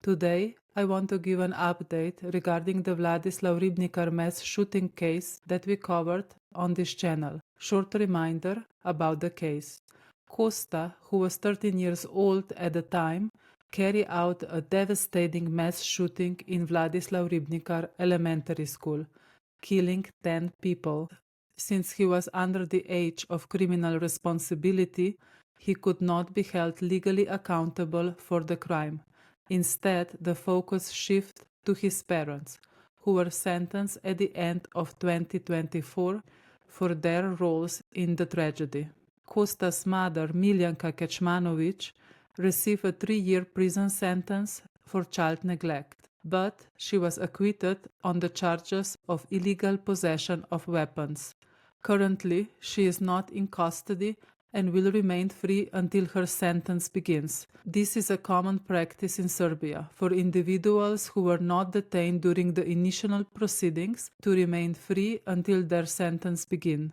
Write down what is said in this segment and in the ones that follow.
Today, I want to give an update regarding the Vladislav Ribnikar mass shooting case that we covered on this channel. Short reminder about the case. Costa, who was 13 years old at the time, carried out a devastating mass shooting in Vladislav Ribnikar Elementary School, killing 10 people. Since he was under the age of criminal responsibility, he could not be held legally accountable for the crime. Instead, the focus shifted to his parents, who were sentenced at the end of 2024 for their roles in the tragedy. Kosta's mother, Miljanka Kecmanovic, received a 3-year prison sentence for child neglect, but she was acquitted on the charges of illegal possession of weapons. Currently, she is not in custody and will remain free until her sentence begins. This is a common practice in Serbia for individuals who were not detained during the initial proceedings to remain free until their sentence begins.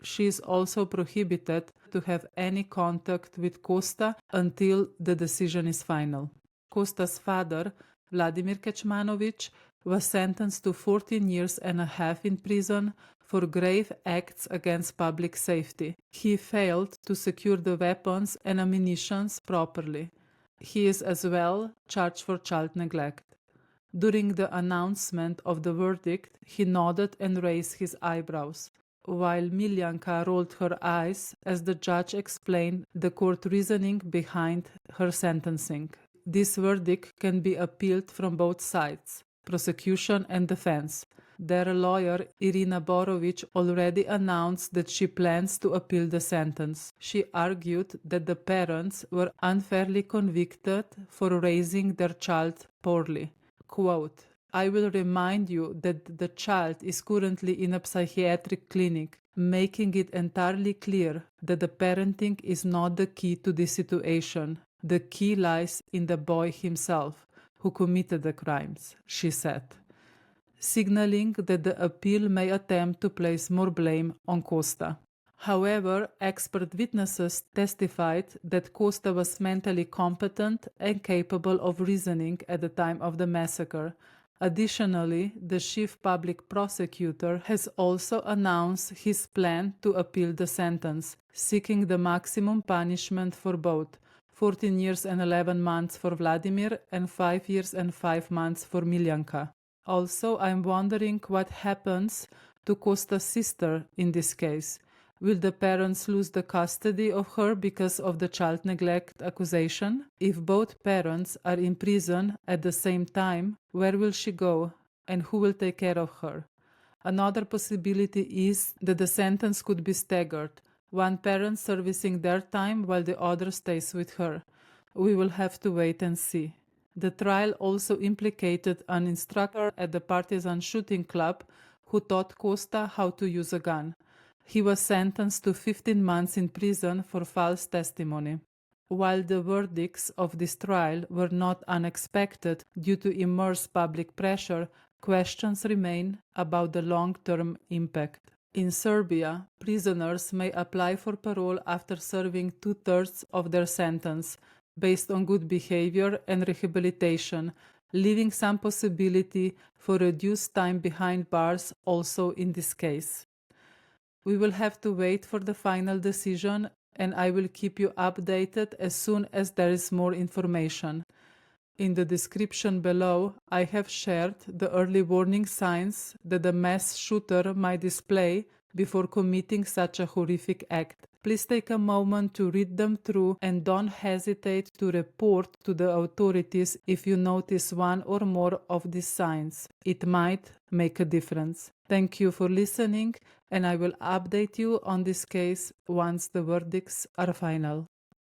She is also prohibited to have any contact with Kosta until the decision is final. Kosta's father, Vladimir Kecmanovic, was sentenced to 14 years and a half in prison for grave acts against public safety. He failed to secure the weapons and ammunition properly. He is as well charged for child neglect. During the announcement of the verdict, he nodded and raised his eyebrows, while Miljanka rolled her eyes as the judge explained the court reasoning behind her sentencing. This verdict can be appealed from both sides, prosecution and defense. Their lawyer, Irina Borovic, already announced that she plans to appeal the sentence. She argued that the parents were unfairly convicted for raising their child poorly. Quote, "I will remind you that the child is currently in a psychiatric clinic, making it entirely clear that the parenting is not the key to this situation. The key lies in the boy himself, who committed the crimes," she said, signaling that the appeal may attempt to place more blame on Costa. However, expert witnesses testified that Costa was mentally competent and capable of reasoning at the time of the massacre. Additionally, the chief public prosecutor has also announced his plan to appeal the sentence, seeking the maximum punishment for both, 14 years and 11 months for Vladimir and 5 years and 5 months for Miljanka. Also, I'm wondering what happens to Costa's sister in this case. Will the parents lose the custody of her because of the child neglect accusation? If both parents are in prison at the same time, where will she go and who will take care of her? Another possibility is that the sentence could be staggered, one parent servicing their time while the other stays with her. We will have to wait and see. The trial also implicated an instructor at the Partizan shooting club who taught Costa how to use a gun. He was sentenced to 15 months in prison for false testimony. While the verdicts of this trial were not unexpected due to immense public pressure, questions remain about the long-term impact. In Serbia, prisoners may apply for parole after serving 2/3 of their sentence, based on good behavior and rehabilitation, leaving some possibility for reduced time behind bars also in this case. We will have to wait for the final decision, and I will keep you updated as soon as there is more information. In the description below, I have shared the early warning signs that the mass shooter might display before committing such a horrific act. Please take a moment to read them through and don't hesitate to report to the authorities if you notice one or more of these signs. It might make a difference. Thank you for listening, and I will update you on this case once the verdicts are final.